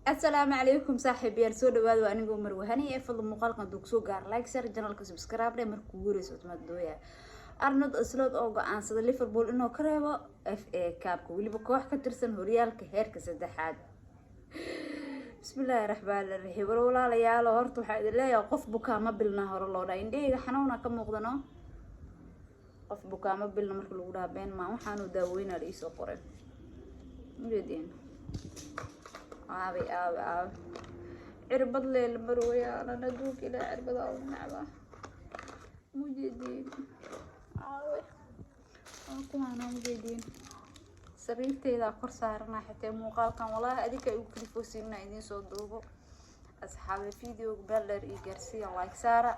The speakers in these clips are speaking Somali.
السلام عليكم صاحب يا سو dhawaad waa anigu marwahani ee fadlan muuqaalkan dug soo gaar like share channelka subscribe dhe markuu guureyso madooya Arnold Slot oo go'aansada Liverpool inuu ka reebo FA Cup waliba koox ka tirsan horyaalka heerka saddexaad bismillaahir rahmaanir rahiim walaalayaal horta waxa idin leeyahay qof buka ma bilna hore loo dhaay indhayga xanuuna ka muuqdano qof buka ma bilna marka lagu dhaabeen ma waxaanu daaweynaa la isoo qoray mujeedin آوي عربض لي المروية أنا ندوك إلى عربض أو النعبة مجدين آوي أكو أنا مجدين سريرتي إذا قرصارنا حتى مقال كان والله أديك يوكلفو سينا إذين صدوبو أصحاب الفيديو بلر إيجارسي لايك سارة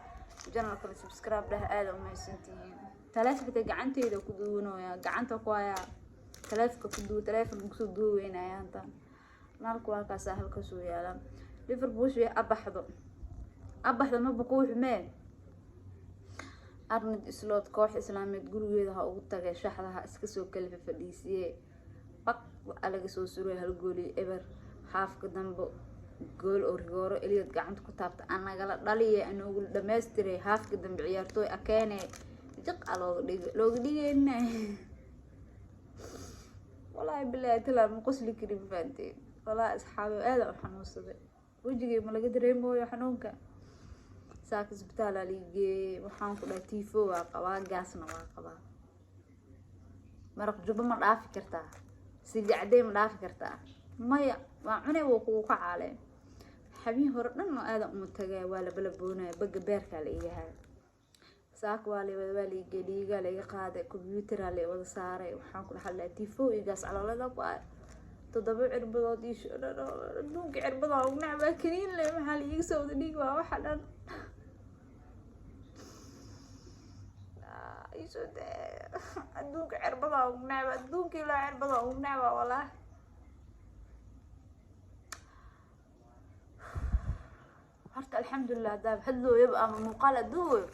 جنرال كل سبسكرايب له آدم وما يسنتين تلافك تقعنتي إذا كدونو يا قعنتك ويا تلافك كدو تلافك مكسودو وين يا أنت نالك واقع سهل كسويالا ليفربول شوي أبحث ما بقوح مال أرند إسلوت كوح إسلامي تقول ويدها أوتاك شحذها إسكسو كلفة فديسية بق على جسو سوري هالقولي إبر حاف قدامبو جول أوريغورو إلي قاعد كتابت أنا قال دالي أنه أقول دمستري حاف قدام بعيارتوي أكاني جق على لو دينا والله بالله تلا مقصلي كريم فانتين والله أصحابي هذا حنون صدق وجهي ما لقيت ريمو يا حنونك ساك سبتالا ليجي وحان كلا تيفو وقوا قاسنا وقوا مرق جبا ما دافي كرتا سيدي عدي ما دافي كرتا مايا وعني وقوقع عليه حبيه هردنا هذا متجا ولا بلبونا بقى بيركا ليها ساك والي جديجا لي قاعدة كمبيوتر على وضع صاري وحان كلا حلا تيفو يقاس على ولا تضبع عربضات يش دوق عربضة ونعبة كنين لي محل يسود ديق واحدا يسود دوق عربضة ونعبة دوق لا عربضة ونعبة والله هرت الحمد لله داب حلو يبقى من مقالة دور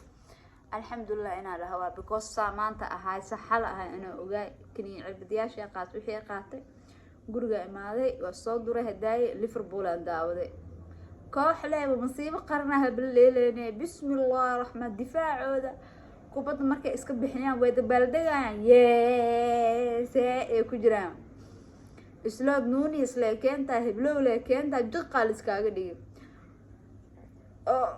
الحمد لله أنا لهوا بكوس سامانتا هاي سحلة هاي أنا وجاي كني عربدياش يقات وحي قاتي guriga imaaday waa soo duray hadaay Liverpool aan daawaday koox leeyahay masiibo qarnaha bileeleenay bismillaahir rahmaan difaacooda kubadda markay iska bixinayaan way dabaaldegayaan ee ku jiraan Slot Nunes leekeenta heblow leekeenta jiqal iskaga dhigay oo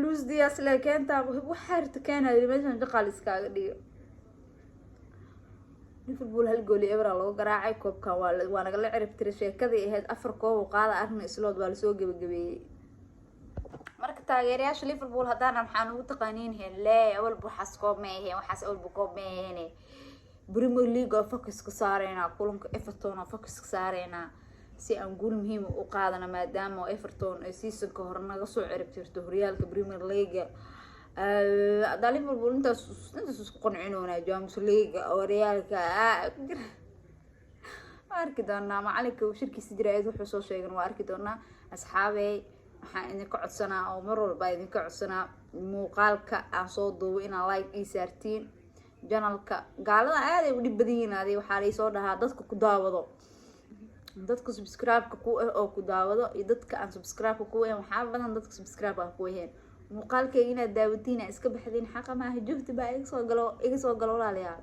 Luis Diaz leekeenta waxa harta keenay meeshan jiqal iskaga dhigay ليفربول هالجولي إبرة لو قراعي كوب كان وأنا قال عرف ترى شيء هاد أفر كوب وقاعد أرمي سلوت والسوق بجبي مركز تغييرياش ليفربول هدانا محانو تقانين هن لا أول بحس كوب ما هي وحس أول بكوب ما هني بريمير ليج فوكس كسارينا كلهم إيفرتون فوكس كسارينا سي أنقول مهم وقاعدنا ما دام إيفرتون سيسن كهرنا قصو عرف ترى ريال كبريمير ليج دا ليفربول انت قنعينونا جامس ليغا او ريالكا arki doonaa macalinka shirkiisa jiraayad wuxuu soo sheegay waa arki doonaa asxaabay waxaan idin ka codsanaa oo mar walba idin ka codsanaa muuqaalka aan soo duubo inaa like ii saartiin channelka gaalada aad ay u dhib badan yihiin waxa la soo dhahaa dadka ku daawado dadka subscribe-ka ku oo ku daawado iyo dadka aan subscribe-ka ku waxa badan dadka subscribe-ka ku waayeen muuqaalkayga inaad daawatiin iska baxdeen xaqa ma aha joogta baa iga soo galo walaalayaal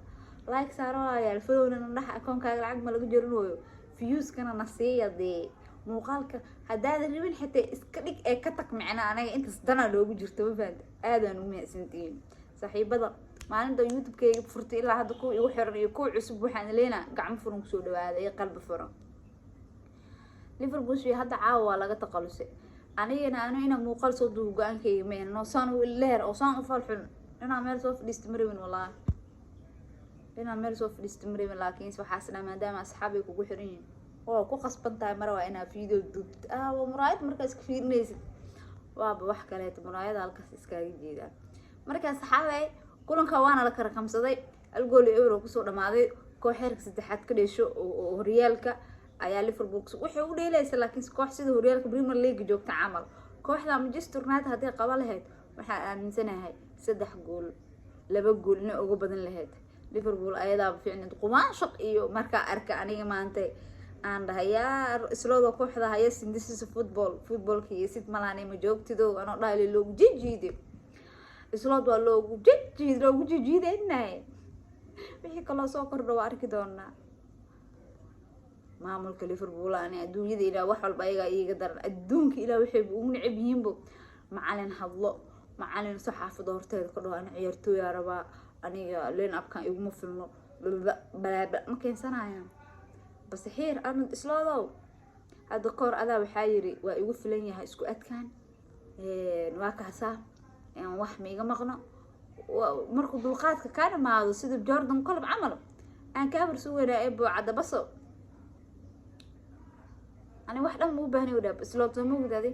like saaro walaalayaal followna ndax akoonkaaga lacag ma laga jarinayo views kana nasiiyadee muuqaalka hadaad rabin xitaa iska dhig ee ka tag macna anaga intaas dana loogu jirto ma faanta aadaan u meesantiin saaxiibada maalinta youtube-kayga furtay ilaa hadda ku igu xiran iyo ku cusub waxaan leenaa gacmo furan ku soo dhawaada iyo qalbi furan Liverpool shii hadda caawa laga taqalusay أنا هنا موقال صوت وقان كي مين نوصان واللهر أوصان وفرحون أنا عمال صوف الاستمرين والله أنا عمال صوف الاستمرين لكن سو حاسنا ما دام أصحابي كوحرين أو كو قصبن تاي مرة وأنا فيديو دوت ومرايد مركز كثير ناس وابا وحكة ليت مرايد على كاس كاي جديدة مركز صحابي كلهم كوانا لك رقم صدي الجول يورو كسر ماضي كو حرك ستحت كده شو وريالك ayaa Liverpool waxay u dheelaysaa laakiin koox sida horyaalka Premier League joogta camal kooxda Manchester United hadii qaba lahayd waxa aaminsanahay 3 gool 2 goolna ugu badan lahayd Liverpool ayadaa fiicnid qumaan shaq iyo marka arka aniga maanta aan dhahay yaa islooda kooxda haya this is footballkii sid malaanay ma joogtido anoo dhahay loogu jijiiday islood waa loogu jijiidaynay wixii kaloo soo kordha waa arki doonaa maamulka Liverpool aan adduunyada ilaa wax walba ayaga iiga daran adduunka ilaa waxay ugu neceb yihiin macalin hadlo macalin saxaafada horteeda ka dhaw aan ciyaartooy araba aniga leen abkan iguma filno balaaba ma keensanayaan bas xiir aan isloodow hada koor adaa waxaa yiri waa igu filan yahay isku adkaan waa kaasa wax ma iga maqno markuu dulqaadka ka dhamaado sida Jordan Klopp camal aan ka bar soo weeraa ee buucada baso ani wax dhan muu baahnay wada isloodo ma wadaade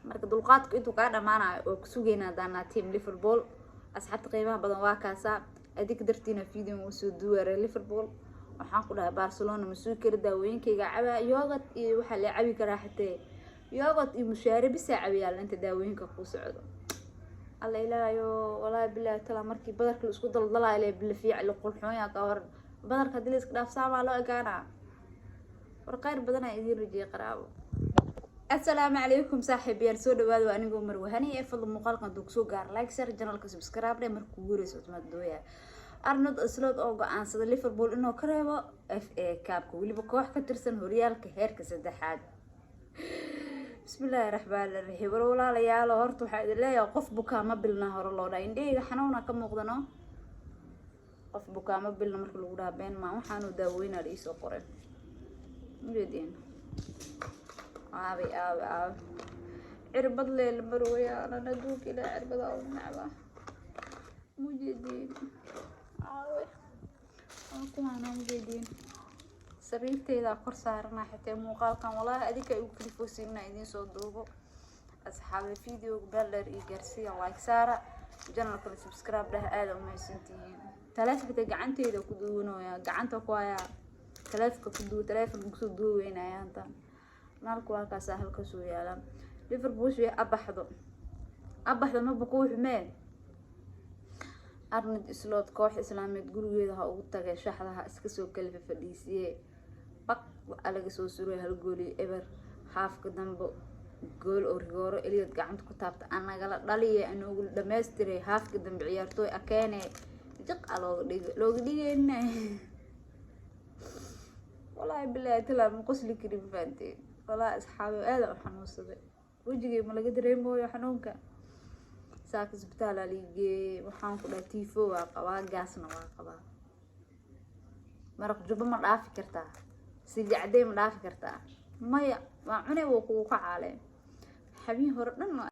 marka dulqaadku intuu ka dhamaanayo oo ku sugeynaa daana team Liverpool asxaabta qiimaha badan waa kaasa adig dartiina video uu soo duwaray Liverpool waxaan ku dhahay Barcelona ma soo kari daawooyinkayga caba yogurt iyo waxa la cabi karaa xitee yogurt iyo mushaaribi saacabiyaal inta daawooyinka ku socdo alla ilaayo walaa bilaa tala markii badarka la isku daldalay bil fiican qulxoon yaa ka hor badarka hadii la iska dhaafsama loo egaana war qayr badan ay idin rajay qaraabo السلام عليكم صاحبي سو دواad waa anigu marwahani ee fadlan muuqaalkan dug soo gaar like share channelka subscribe dhe markuu guureyso madooya Arnold Slot oo go'aansada Liverpool inuu ka reebo FA Cup waliba koox ka tirsan horyaalka heerka saddexaad bismillaahir rahmaanir rahiim walaalayaal horta waxa idin leeyahay qof bukaama bilna hore loo dhaay indheega xanuuna ka muuqdano qof bukaama bilna marka lagu dhaabeen ma waxaanu daaweynaa la isoo qoray mujeedin عابي عربض لي المروية أنا ندوك إلى عربض أو النعبة مجدين عاوي أكون أنا مجدين سريرتي إذا قرصارنا حتى مقال كان والله أديك يكلفوا سينا إذن صدوبه أصحاب الفيديو بلر إيجارسي لايك سارة جنرال كل سبسكرايب له آدم وما يسنتين ثلاثة تجعنتي إذا كدونو يا جعنتك ويا ثلاثة ثلاثة مقصود وين يا أنت نالك واقع سهل كسويالا ليفربول شوي أبحث ما بقوح مال أرند إسلوت كوح إسلامي تقولوا يدها أو تجا شحذها إسكسو كلفة فديسية بق على جسو سروي هالجولي إبر حاف قدامبو جول أورجورو اللي يتقعد كتابت أنا قال دليل إنه يقول دمستري حاف قدام بعيارتوي أكاني جق على لو ديجنا والله بالله تلا مقصلي كريم فانتي والله أصحابي هذا حنون صدق وجهي ما لقيت ريمو يا حنونك ساك سبتال عليه وحان كله تيفو وقوا جاسنا وقوا مرق جبا ما رافي كرتا سيدي عدي ما رافي كرتا ما عني وقوق عليه حبيه هردنا